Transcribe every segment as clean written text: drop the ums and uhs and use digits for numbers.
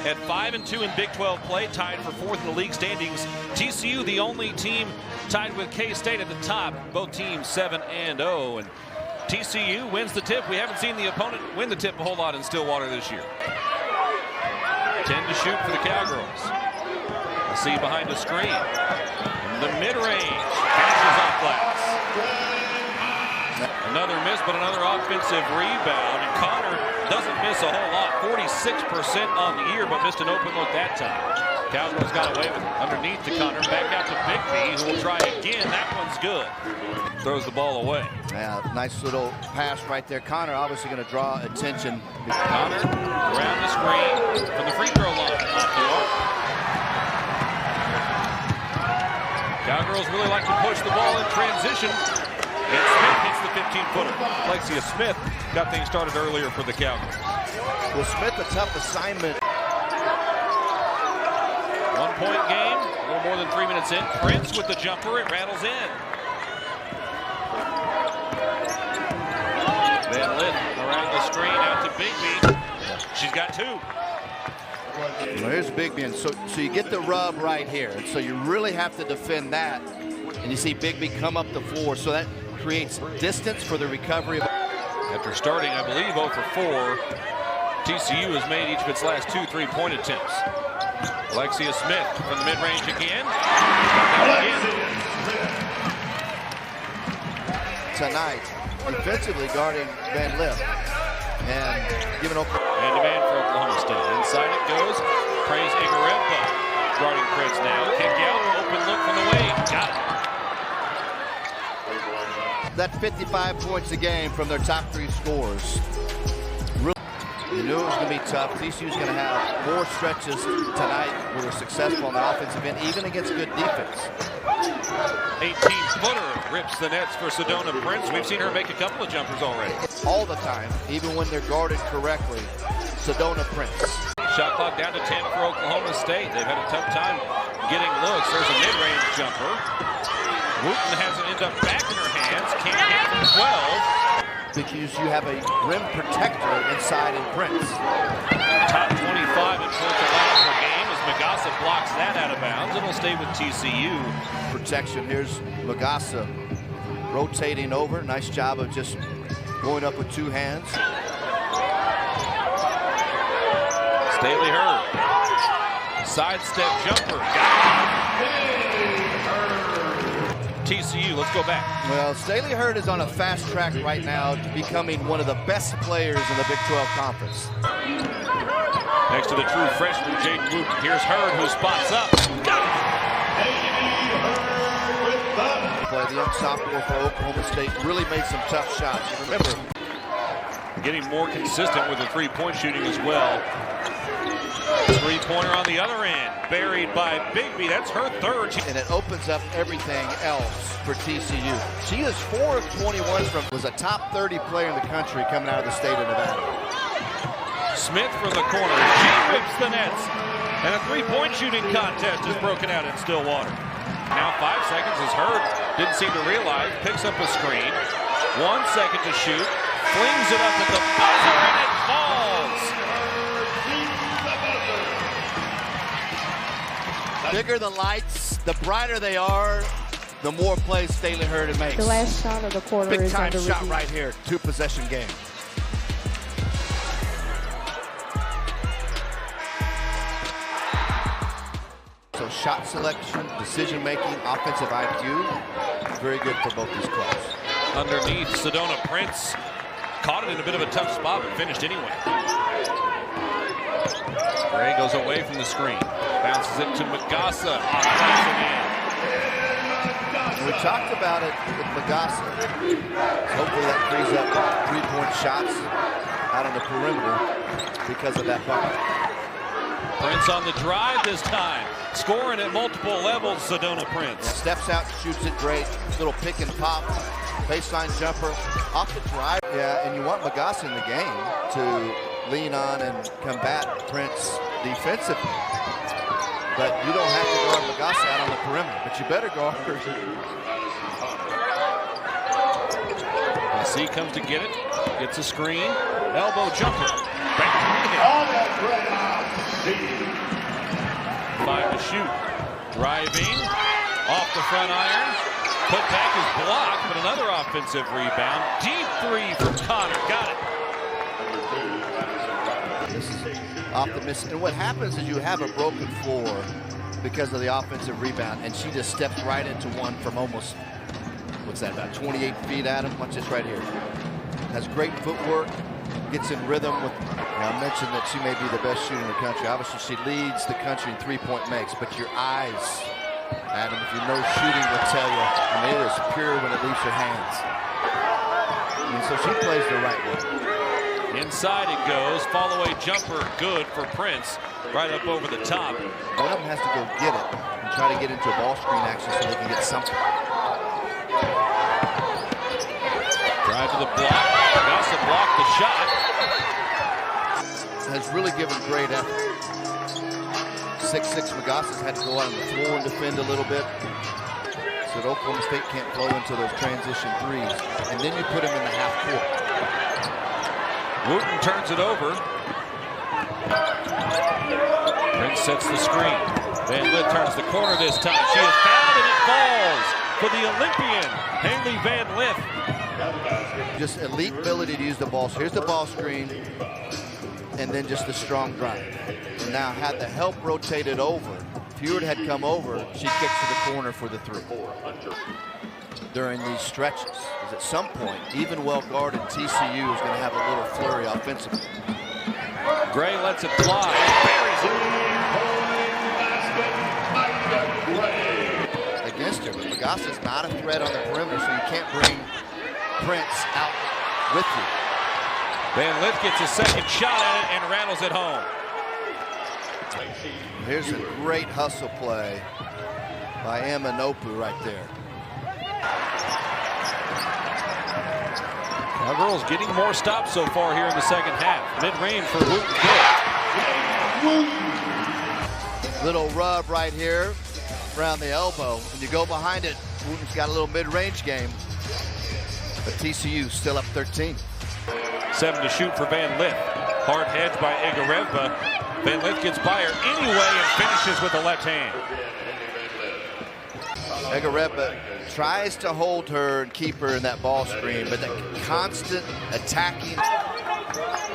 At 5-2 in Big 12 play, tied for 4th in the league standings. TCU, the only team tied with K-State at the top. Both teams 7-0. And TCU wins the tip. We haven't seen the opponent win the tip a whole lot in Stillwater this year. 10 to shoot for the Cowgirls. We'll see behind the screen. The mid-range finishes off glass. Another miss, but another offensive rebound. And Connor doesn't miss a whole lot. 46% on the year, but missed an open look that time. Cowgirls got away with it. Underneath to Connor. Back out to Bigby, who will try again. That one's good. Throws the ball away. Yeah, nice little pass right there. Connor obviously going to draw attention. Connor around the screen from the free throw line. Off the arc. Cowgirls really like to push the ball in transition. And Smith hits the 15-footer. Alexia Smith got things started earlier for the Cowgirls. Well, Smith, a tough assignment. 1-point game, a little more than 3 minutes in. Prince with the jumper, it rattles in. Van Lith around the screen, out to Bigby. She's got 2. Well, here's Bigby, and so you get the rub right here. And so you really have to defend that. And you see Bigby come up the floor, so that creates distance for the recovery. After starting, I believe, 0 for 4, TCU has made each of its last 2 3-point attempts. Alexia Smith from the mid-range again. Tonight, defensively guarding Van Lith and giving open. Man-to-man for Oklahoma State. Inside it goes. Praise Igorevba guarding Prince now. Kick out, open look from the wing. Got it. That 55 points a game from their top 3 scorers. You knew it was going to be tough. TCU's going to have more stretches tonight where they're successful on the offensive end, even against good defense. 18-footer rips the nets for Sedona Prince. We've seen her make a couple of jumpers already. All the time, even when they're guarded correctly. Sedona Prince. Shot clock down to 10 for Oklahoma State. They've had a tough time getting looks. There's a mid-range jumper. Wooten has it end up back in her hands. Can't get from 12. Because you have a rim protector inside in Prince. Top 25 in points allowed per game as Magassa blocks that out of bounds. It'll stay with TCU. Protection. Here's Magassa rotating over. Nice job of just going up with 2 hands. Stailee Heard. Sidestep jumper. Got it. TCU, let's go back. Well, Stailee Heard is on a fast track right now to becoming one of the best players in the Big 12 Conference. Next to the true freshman, Jaden Wooten. Here's Heard, who spots up. Play the young sophomore for Oklahoma State really made some tough shots. Remember, getting more consistent with the 3-point shooting as well. 3-pointer on the other end, buried by Bigby. That's her 3rd. And it opens up everything else for TCU. She is 4 of 21 was a top 30 player in the country coming out of the state of Nevada. Smith from the corner. She rips the nets. And a 3-point shooting contest is broken out in Stillwater. Now 5 seconds as Heard didn't seem to realize. Picks up a screen. 1 second to shoot. Flings it up at the buzzer and it falls. Bigger the lights, the brighter they are, the more plays Stailee Heard makes. The last shot of the quarter is big-time under shot review. right here, 2-possession game. So shot selection, decision-making, offensive IQ, very good for both these clubs. Underneath, Sedona Prince caught it in a bit of a tough spot, but finished anyway. Gray goes away from the screen. Bounces it to Magassa. We talked about it with Magassa. Hopefully that frees up 3-point shots out on the perimeter because of that bucket. Prince on the drive this time. Scoring at multiple levels, Sedona Prince. Yeah, steps out, shoots it great. Little pick and pop. Baseline jumper. Off the drive. Yeah, and you want Magassa in the game to lean on and combat Prince defensively. But you don't have to guard Magassa out on the perimeter, but you better guard her. C comes to get it, gets a screen, elbow jumper. Back to 5 to shoot. Driving off the front iron. Put back is blocked, but another offensive rebound. Deep three from Connor. Got it. This is off the miss. And what happens is you have a broken floor because of the offensive rebound, and she just steps right into one from almost, what's that, about 28 feet, Adam? Watch this right here. Has great footwork, gets in rhythm with, I mentioned that she may be the best shooter in the country. Obviously, she leads the country in three-point makes, but your eyes, Adam, if you know shooting, will tell you, I mean, it is pure when it leaves your hands. And so she plays the right way. Inside it goes. Fall-away jumper, good for Prince. Right up over the top. One of them has to go get it and try to get into a ball screen action so they can get something. Drive to the block. Gossett blocked the shot. Has really given great effort. 6'6" Magassas had to go out on the floor and defend a little bit. So that Oklahoma State can't blow into those transition threes. And then you put him in the half court. Wooten turns it over. Prince sets the screen. Van Lith turns the corner this time. She is fouled and it falls for the Olympian, Haley Van Lith. Just elite ability to use the ball. So here's the ball screen, and then just the strong drive. And now had the help rotated over. If Heard had come over, she kicks to the corner for the three. During these stretches, because at some point, even well-guarded TCU is going to have a little flurry offensively. Gray lets it fly, buries it. Against her, but Magassas not a threat on the perimeter, so you can't bring Prince out with you. Van Lith gets a second shot at it and rattles it home. Here's a great hustle play by Emma Nopu right there. Cowgirls getting more stops so far here in the second half. Mid-range for Wooten. Little rub right here around the elbow. When you go behind it, Wooten's got a little mid-range game. But TCU still up 13. 7 to shoot for Van Lith. Hard hedge by Egareva. Van Lith gets by her anyway and finishes with the left hand. Egareva tries to hold her and keep her in that ball screen, but that constant attacking.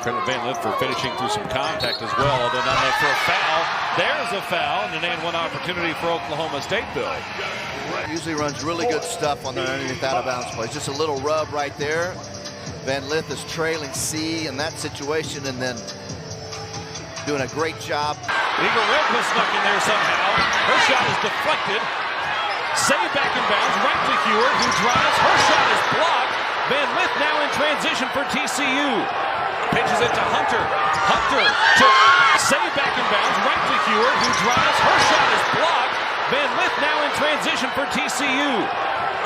Credit Van Lith for finishing through some contact as well, although not enough for a foul. There's a foul, and an one opportunity for Oklahoma State, Bill. Usually runs really good stuff on their underneath out-of-bounds plays. Just a little rub right there. Van Lith is trailing C in that situation, and then doing a great job. Egareva snuck in there somehow. Her shot is deflected. Saved back in bounds, right to Heard, who drives. Her shot is blocked. Van Lith now in transition for TCU. Pitches it to Hunter. Hunter to save back in bounds, right to Heard, who drives. Her shot is blocked. Van Lith now in transition for TCU.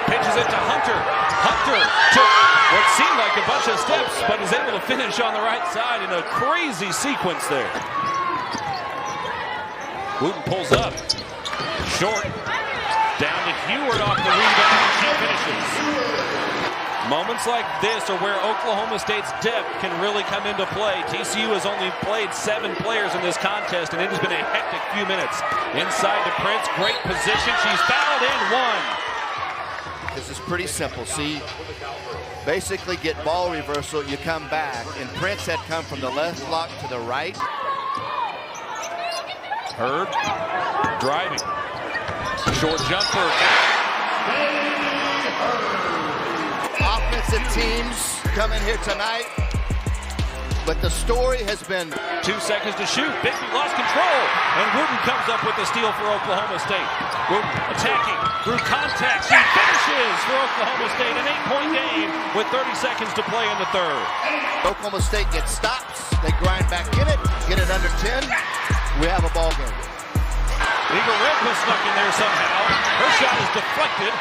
Pitches it to Hunter. Hunter to what seemed like a bunch of steps, but is able to finish on the right side in a crazy sequence there. Wooten pulls up. Short. Down to Heard off the rebound, and she finishes. Moments like this are where Oklahoma State's depth can really come into play. TCU has only played 7 players in this contest, and it has been a hectic few minutes. Inside to Prince, great position. She's fouled and one. This is pretty simple. See, basically get ball reversal, you come back, and Prince had come from the left block to the right. Heard driving. Short jumper. Offensive teams coming here tonight, but the story has been 2 seconds to shoot. Bixby lost control, and Wooten comes up with the steal for Oklahoma State. Wooten attacking through contact. She finishes for Oklahoma State. An 8-point game with 30 seconds to play in the third. Oklahoma State gets stops. They grind back in it, get it under 10. We have a ball game. Egareva snuck in there somehow. Her shot is deflected.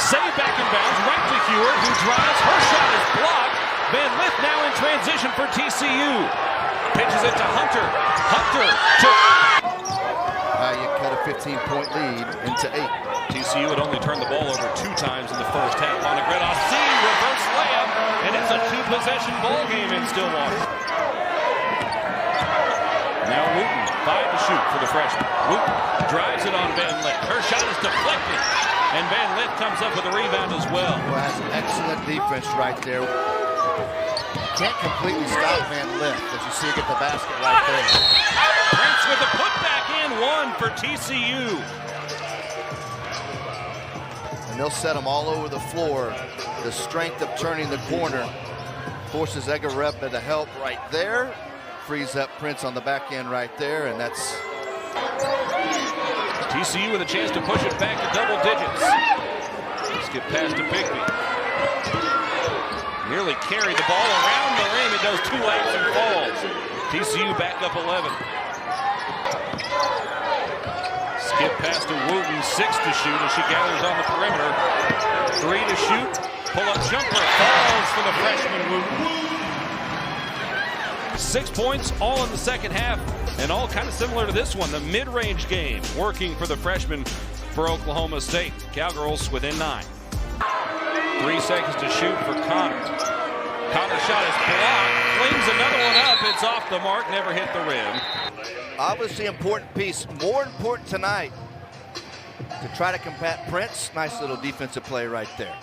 Saved back in bounds, right to Heard, who drives. Her shot is blocked. Van Lith now in transition for TCU. Pitches it to Hunter. Hunter to... You cut a 15-point lead into 8. TCU had only turned the ball over 2 times in the first half. On the grid, C, reverse layup, and it's a 2-possession ball game in Stillwater. Now Wooten, 5 to shoot for the freshman. Wooten drives it on Van Lith. Her shot is deflected, and Van Lith comes up with a rebound as well. Well, that's excellent defense right there. Can't completely stop Van Lith, but you see her get the basket right there. Prince with a putback in, one for TCU. And they'll set them all over the floor. The strength of turning the corner forces Egarebba to help right there. Frees up Prince on the back end right there, and that's TCU with a chance to push it back to double digits. Let's get past to Bigby. Nearly carried the ball around the rim. It goes two legs and falls. TCU back up 11. Skip pass to Wooten, 6 to shoot as she gathers on the perimeter. 3 to shoot. Pull-up jumper falls for the freshman Wooten. 6 points, all in the second half, and all kind of similar to this one. The mid-range game working for the freshman for Oklahoma State. Cowgirls within 9. 3 seconds to shoot for Connor. Connor's shot is blocked. Flings another one up. It's off the mark. Never hit the rim. obviously important piece. More important tonight to try to combat Prince. Nice little defensive play right there.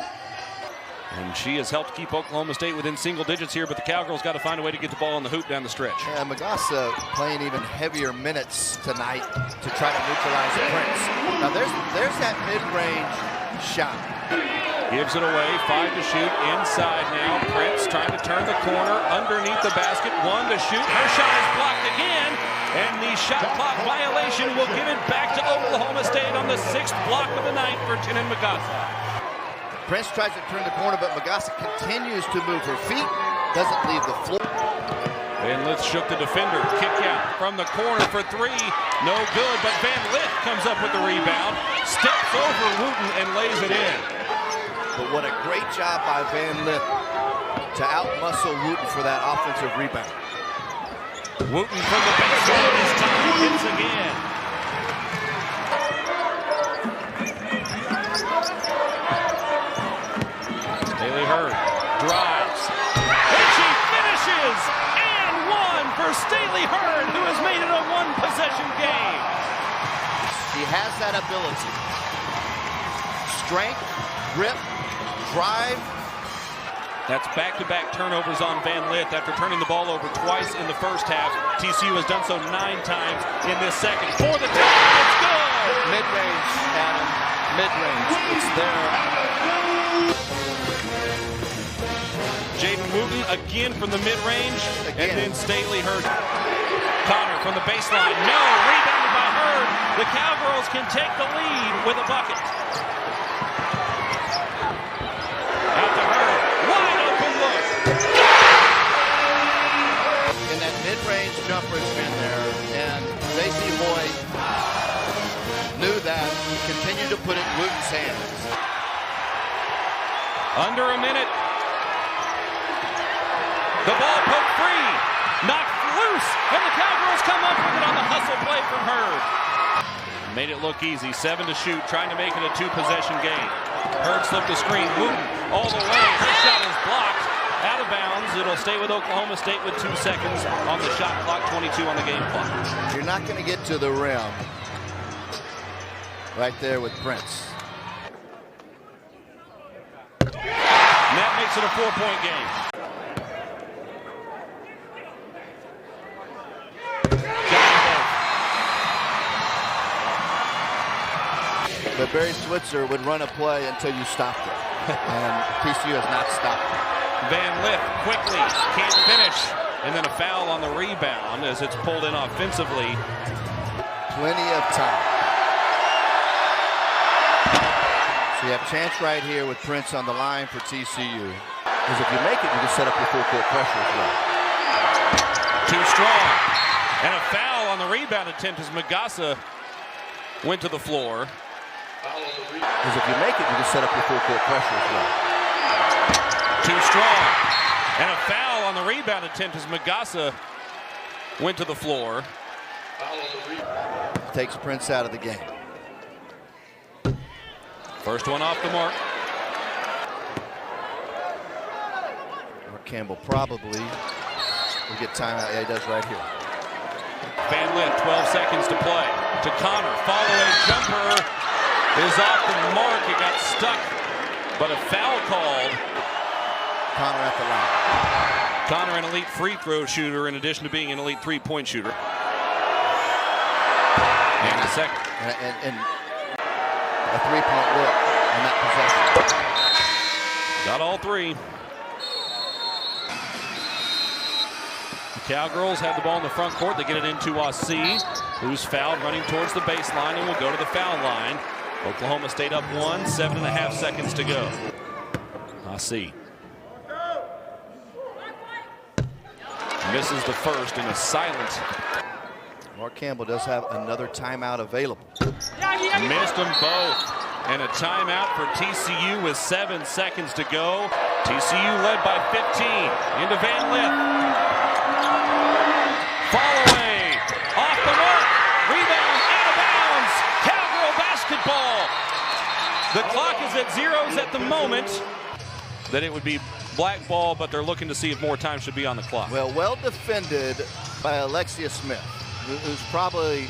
And she has helped keep Oklahoma State within single digits here, but the Cowgirls got to find a way to get the ball on the hoop down the stretch. Yeah, Magassa playing even heavier minutes tonight to try to neutralize Prince. Now there's that mid-range shot. Gives it away, 5 to shoot, inside now. Prince trying to turn the corner, underneath the basket, 1 to shoot. Her shot is blocked again, and the shot clock violation will give it back to Oklahoma State on the 6th block of the night for Tinnen Magassa. Prince tries to turn the corner, but Magassa continues to move her feet, doesn't leave the floor. Van Lith shook the defender, kick out from the corner for 3, no good, but Van Lith comes up with the rebound, steps over Wooten and lays it in. But what a great job by Van Lith to out-muscle Wooten for that offensive rebound. Wooten from the baseline this time hits again. Stailee Heard drives, and she finishes, and 1 for Stailee Heard, who has made it a one-possession game. He has that ability. Strength, grip, drive. That's back-to-back turnovers on Van Lith after turning the ball over twice in the first half. TCU has done so 9 times in this second. For the tie, it's good! Mid-range, Adam. Mid-range. It's there. Jaden Wooten again from the mid-range, and then Stailee Heard. Connor from the baseline. No, rebounded by Heard. The Cowgirls can take the lead with a bucket. Out to Heard. Wide open look. And that mid-range jumper's been there, and J.C. Boyd knew that. He continued to put it in Wooten's hands. Under a minute. The ball poked free, knocked loose, and the Cowgirls come up with it on the hustle play from Heard. Made it look easy, 7 to shoot, trying to make it a 2-possession game. Heard slipped the screen, Wooten all the way. His shot is blocked, out of bounds. It'll stay with Oklahoma State with 2 seconds on the shot clock, 22 on the game clock. You're not going to get to the rim right there with Prince. And that makes it a 4-point game. But Barry Switzer would run a play until you stopped it. And TCU has not stopped it. Van Lith quickly, can't finish. And then a foul on the rebound as it's pulled in offensively. Plenty of time. So you have a chance right here with Prince on the line for TCU. Because if you make it, you can set up your full court pressure as well. Too strong. And a foul on the rebound attempt as Magassa went to the floor. Because if you make it, you can set up your full court pressure as well. Too strong. And a foul on the rebound attempt as Magassa went to the floor. Takes Prince out of the game. First one off the mark. Mark Campbell probably will get timeout. Yeah, he does right here. Van Lith, 12 seconds to play. To Connor, follow-away jumper is off the mark. It got stuck, but a foul called. Connor at the line. Connor, an elite free throw shooter, in addition to being an elite three-point shooter. And the second. And a three-point look on that possession. Got all three. The Cowgirls have the ball in the front court. They get it into Asi, who's fouled, running towards the baseline, and will go to the foul line. Oklahoma State up 1, 7.5 seconds to go. Asi misses the first in a silent. Mark Campbell does have another timeout available. Missed them both. And a timeout for TCU with 7 seconds to go. TCU led by 15. Into Van Lith. Fall away. Off the mark. Rebound out of bounds. Cowgirl basketball. The clock is at zeros at the moment. That it would be black ball, but they're looking to see if more time should be on the clock. Well defended by Alexia Smith, who's probably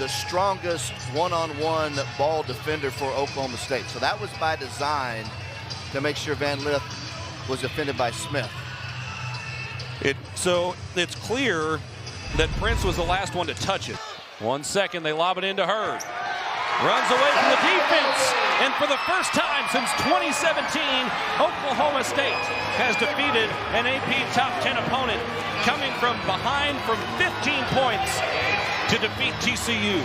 the strongest one-on-one ball defender for Oklahoma State. So that was by design to make sure Van Lith was defended by Smith. So it's clear that Prince was the last one to touch it. 1 second, they lob it into Heard. Runs away from the defense. And for the first time since 2017, Oklahoma State has defeated an AP top 10 opponent, coming from behind from 15 points to defeat TCU.